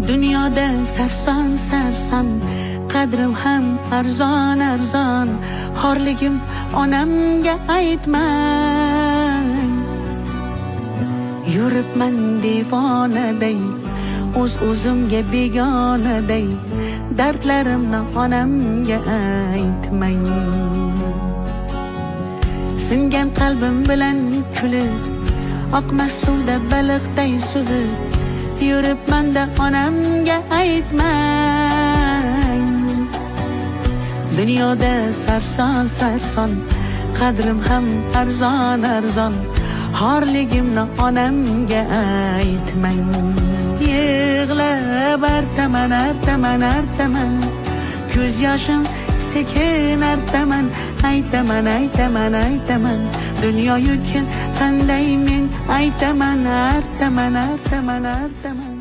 Dunyoda sarson sarson, qadrim ham arzon arzon. Xorligim onamga aytmang. Yuribman devonaday, o'zimga begonaday. Dardlarimni onamga aytmang. Singan qalbim bilan kulib, oqmas suvda baliqday suzib, yuribman-da onamga aytmang. Dunyoda sarson sarson, qadrim ham arzon arzon. Xorligimni onamga aytmang. Yig'lab artaman artaman artaman, ko'z yoshim sekin artaman. Aytaman aytaman aytaman, dunyo yukin qanday men aytaman artaman artaman artaman.